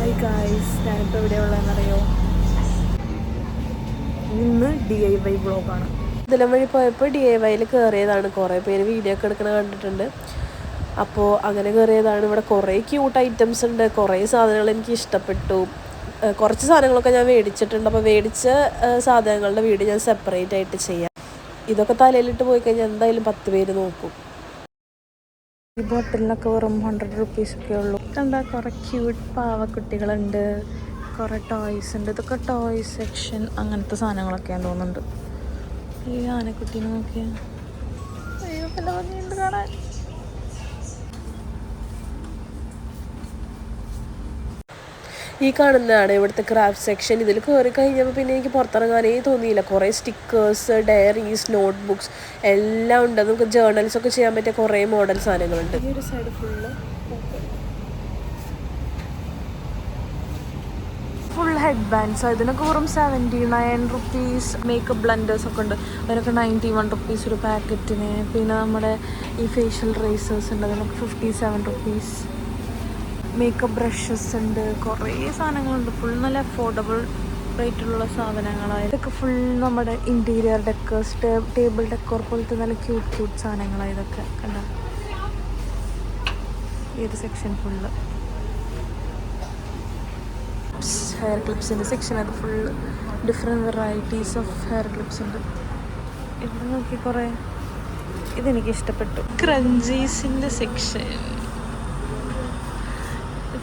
Hi guys, ഞാനിപ്പോൾ എവിടെയുള്ളതെന്നറിയോ? ഇന്ന് DIY വ്ളോഗാണ്. ഇതിലും വഴി പോയപ്പോൾ DIYയിൽ കയറിയതാണ്. കുറേ പേര് വീഡിയോ ഒക്കെ എടുക്കണ കണ്ടിട്ടുണ്ട്. അപ്പോൾ അങ്ങനെ കയറിയതാണ്. ഇവിടെ കുറേ ക്യൂട്ട് ഐറ്റംസ് ഉണ്ട്. കുറേ സാധനങ്ങൾ എനിക്ക് ഇഷ്ടപ്പെട്ടു. കുറച്ച് സാധനങ്ങളൊക്കെ ഞാൻ മേടിച്ചിട്ടുണ്ട്. അപ്പോൾ മേടിച്ച സാധനങ്ങളുടെ വീഡിയോ ഞാൻ സെപ്പറേറ്റ് ആയിട്ട് ചെയ്യാം. ഇതൊക്കെ തലയിലിട്ട് പോയി കഴിഞ്ഞാൽ എന്തായാലും 10 പേര് നോക്കും. ഈ ബോട്ടിലിനൊക്കെ വെറും 100 റുപ്പീസൊക്കെ ഉള്ളൂ. കണ്ടാൽ കുറേ ക്യൂട്ട് പാവക്കുട്ടികളുണ്ട്, കുറേ ടോയ്സ് ഉണ്ട്. ഇതൊക്കെ ടോയ്സ് സെക്ഷൻ അങ്ങനത്തെ സാധനങ്ങളൊക്കെയാണ് തോന്നുന്നുണ്ട്. ഈ ആനക്കുട്ടീനെ നോക്കിയാൽ നല്ല ഭംഗിയുണ്ട് കാണാൻ. ഈ കാണുന്നതാണ് ഇവിടുത്തെ ക്രാഫ്റ്റ് സെക്ഷൻ. ഇതിൽ കയറി കഴിഞ്ഞപ്പോൾ പിന്നെ എനിക്ക് പുറത്തിറങ്ങാനേ തോന്നിയില്ല. കുറേ സ്റ്റിക്കേഴ്സ്, ഡയറീസ്, നോട്ട് ബുക്സ് എല്ലാം ഉണ്ട്. നമുക്ക് ജേർണൽസൊക്കെ ചെയ്യാൻ പറ്റിയ കുറേ മോഡൽ സാധനങ്ങളുണ്ട്. ഈ ഒരു സൈഡ് ഫുൾ ഹെഡ് ബാൻഡ്സ്. ഇതിനൊക്കെ വെറും 79 റുപ്പീസ്. മേക്കപ്പ് ബ്ലെൻഡേഴ്സൊക്കെ ഉണ്ട്, അതിനൊക്കെ 91 റുപ്പീസ് ഒരു പാക്കറ്റിന്. പിന്നെ നമ്മുടെ ഈ ഫേഷ്യൽ റേസേഴ്സ് ഉണ്ട്, അതിനൊക്കെ 57 റുപ്പീസ്. മേക്കപ്പ് ബ്രഷസ് ഉണ്ട്, കുറേ സാധനങ്ങളുണ്ട്. ഫുൾ നല്ല അഫോർഡബിൾ റേറ്റിലുള്ള സാധനങ്ങളാണ്. ഇതൊക്കെ ഫുൾ നമ്മുടെ ഇൻറ്റീരിയർ ഡെക്കേഴ്സ്, ടേബിൾ ഡെക്കോർ പോലത്തെ നല്ല ക്യൂട്ട് സാധനങ്ങളാണ് ഇതൊക്കെ. കണ്ടോ ഈ ഒരു സെക്ഷൻ ഫുള്ള് ഹെയർ ക്ലിപ്സിൻ്റെ സെക്ഷൻ. അത് full different varieties of hair clips ഉണ്ട്. ഇവിടെ നോക്കി കുറേ ഇതെനിക്ക് ഇഷ്ടപ്പെട്ടു. ക്രഞ്ചീസിൻ്റെ section,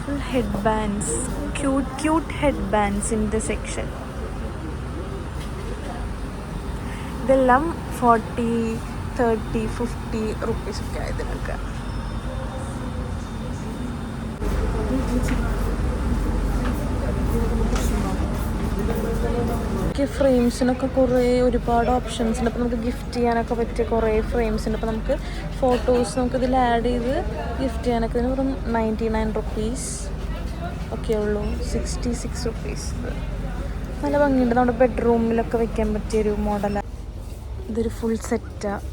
full head bands, cute head ബാൻഡ്സിൻ്റെ സെക്ഷൻ. ഇതെല്ലാം 40, 30, 50 റുപ്പീസൊക്കെ ആയതിനൊക്കെ. ഫ്രെയിംസിനൊക്കെ ഒരുപാട് ഓപ്ഷൻസ് ഉണ്ട്. അപ്പോൾ നമുക്ക് ഗിഫ്റ്റ് ചെയ്യാനൊക്കെ പറ്റിയ കുറേ ഫ്രെയിംസ് ഉണ്ട്. അപ്പോൾ നമുക്ക് ഫോട്ടോസ് നമുക്കിതിൽ ആഡ് ചെയ്ത് ഗിഫ്റ്റ് ചെയ്യാനൊക്കെ ഇതിന് വെറും 99 റുപ്പീസ് ഒക്കെ ഉള്ളൂ. 66 റുപ്പീസ്. നല്ല ഭംഗിയുണ്ട്. നമ്മുടെ ബെഡ്റൂമിലൊക്കെ വെക്കാൻ പറ്റിയൊരു മോഡലാണ്. ഇതൊരു ഫുൾ സെറ്റാണ്.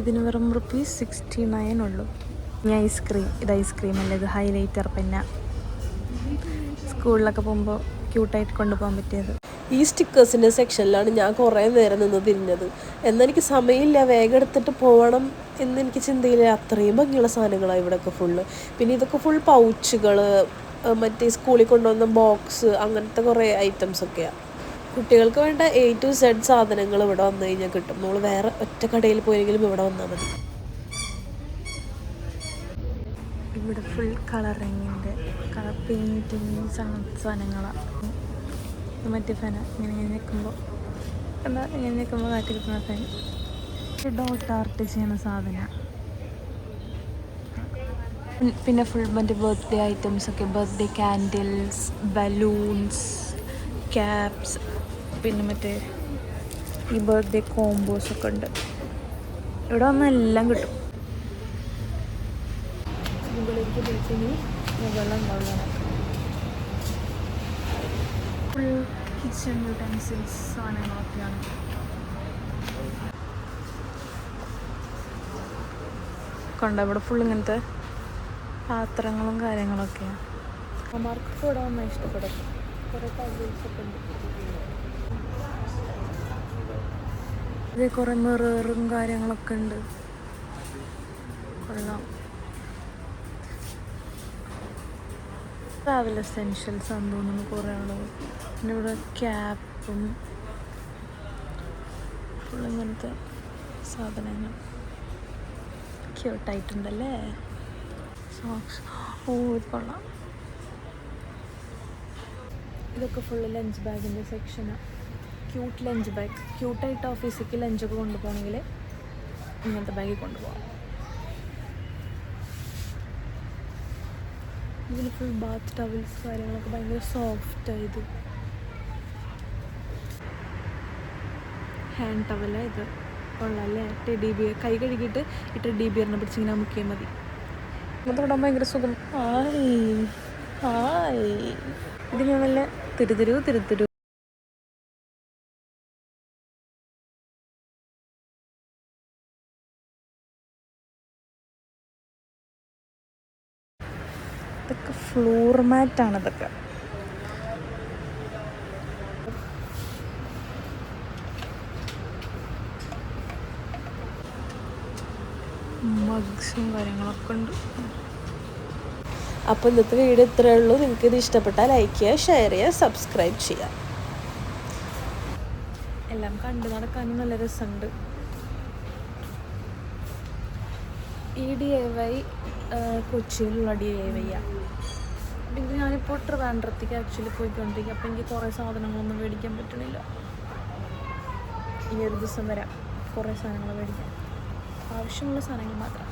ഇതിന് വെറും റുപ്പീസ് 69 ഉള്ളൂ. ഇനി ഐസ്ക്രീം. ഇത് ഐസ്ക്രീം അല്ല, ഇത് ഹൈലൈറ്റർ പെന്ന. സ്കൂളിലൊക്കെ പോകുമ്പോൾ ക്യൂട്ടായിട്ട് കൊണ്ടുപോകാൻ പറ്റിയത്. ഈ സ്റ്റിക്കേഴ്സിൻ്റെ സെക്ഷനിലാണ് ഞാൻ കുറേ നേരം നിന്ന് തിരിഞ്ഞത്. എന്നാൽ എനിക്ക് സമയമില്ല, വേഗം എടുത്തിട്ട് പോകണം എന്നെനിക്ക് ചിന്തയില്ല. അത്രയും ഭംഗിയുള്ള സാധനങ്ങളാണ് ഇവിടെയൊക്കെ ഫുള്ള്. പിന്നെ ഇതൊക്കെ ഫുൾ പൗച്ചുകൾ, മറ്റേ സ്കൂളിൽ കൊണ്ടുവന്ന ബോക്സ്, അങ്ങനത്തെ കുറേ ഐറ്റംസൊക്കെയാണ്. കുട്ടികൾക്ക് വേണ്ട A to Z സാധനങ്ങൾ ഇവിടെ വന്നു കഴിഞ്ഞാൽ കിട്ടും. നമ്മൾ വേറെ ഒറ്റ കടയിൽ പോയെങ്കിലും ഇവിടെ വന്നാൽ മതി. ഇവിടെ ഫുൾ കളറിങ്ങിൻ്റെ പെയിൻറ്റിങ്സ് അങ്ങനത്തെ സാധനങ്ങളാണ്. മറ്റേ ഫാന ഇങ്ങനെ നിൽക്കുമ്പോൾ കാറ്റ് കിട്ടുന്ന ഫാൻ. ഡോട്ട് ആർട്ട് ചെയ്യുന്ന സാധനം. പിന്നെ ഫുൾ മറ്റേ ബർത്ത്ഡേ ഐറ്റംസൊക്കെ, ബർത്ത്ഡേ ക്യാൻഡിൽസ്, ബലൂൺസ്, ക്യാപ്സ്, പിന്നെ മറ്റേ ഈ ബർത്ത്ഡേ കോംബോസൊക്കെ ഉണ്ട്. ഇവിടെ വന്നാൽ എല്ലാം കിട്ടും. മുകളിലേക്ക് വെച്ചിന് മുകളിൽ ഉണ്ടാവുകയാണ്. ഫുൾ കിച്ചൺ യൂട്ടൻസിൽസ് സാധനങ്ങളൊക്കെയാണ്. കണ്ട ഇവിടെ ഫുൾ ഇങ്ങനത്തെ പാത്രങ്ങളും കാര്യങ്ങളൊക്കെയാണ്. അമ്മമാർക്ക് ഇവിടെ വന്നാൽ ഇഷ്ടപ്പെടും. കുറേ ടവൽസൊക്കെ ഉണ്ട്. ഇത് കുറേ മിററും കാര്യങ്ങളൊക്കെ ഉണ്ട്. കൊള്ളാം. ട്രാവൽ എസെൻഷ്യൽസ് ആണെന്ന് തോന്നുന്നു കുറേ ഉള്ളത്. പിന്നെ ഇവിടെ ക്യാപ്പും ഫുൾ ഇങ്ങനത്തെ സാധനങ്ങൾ ക്യൂട്ടായിട്ടുണ്ടല്ലേ. സോക്സ്. ഇത് കൊള്ളാം. ഇതൊക്കെ ഫുള്ള് ലഞ്ച് ബാഗിൻ്റെ സെക്ഷനാണ്. Cute lunch bag. ക്യൂട്ടായിട്ട് ഓഫീസിലേക്ക് ലഞ്ചൊക്കെ കൊണ്ടുപോകണമെങ്കിൽ ഇങ്ങനത്തെ ബാഗിൽ കൊണ്ടുപോകാം. ഇതിൽ ഫുൾ ബാത്ത് ടവൽസ് കാര്യങ്ങളൊക്കെ ഭയങ്കര സോഫ്റ്റായത്. ഹാൻഡ് ടവലാണ് ഇത്. കൊള്ളാമല്ലേ? Teddy bear. കൈ കഴുകിയിട്ട് ഈ ടെഡി ബിയറിനെ പിടിച്ചിങ്ങനെ മുക്കിയാൽ മതി. ഇത് തൊടാൻ ഭയങ്കര സുഖം. ഇതിങ്ങനെ നല്ല തിരുത്തിരു. ഇതൊക്കെ ഫ്ലോർ മാറ്റാണ് ഇതൊക്കെ. മഗ്സും കാര്യങ്ങളൊക്കെ ഉണ്ട്. അപ്പോൾ ഇന്നത്തെ വീഡിയോ ഇത്രയേ ഉള്ളൂ. നിങ്ങൾക്ക് ഇത് ഇഷ്ടപ്പെട്ടാൽ ലൈക്ക് ചെയ്യുക, ഷെയർ ചെയ്യുക, സബ്സ്ക്രൈബ് ചെയ്യുക. എല്ലാം കണ്ടു നടക്കാനും നല്ല രസമുണ്ട്. ഈ DIY കൊച്ചിയിലുള്ള DIY ആണ്. ഇത് ഞാനിപ്പോൾ ട്രിവാൻഡ്രത്തേക്ക് ആക്ച്വലി പോയിക്കൊണ്ടിരിക്കുക. അപ്പോൾ എനിക്ക് കുറേ സാധനങ്ങളൊന്നും മേടിക്കാൻ പറ്റണില്ല. ഈ ഒരു ദിവസം വരാം കുറേ സാധനങ്ങൾ മേടിക്കാം, ആവശ്യമുള്ള സാധനങ്ങൾ മാത്രം.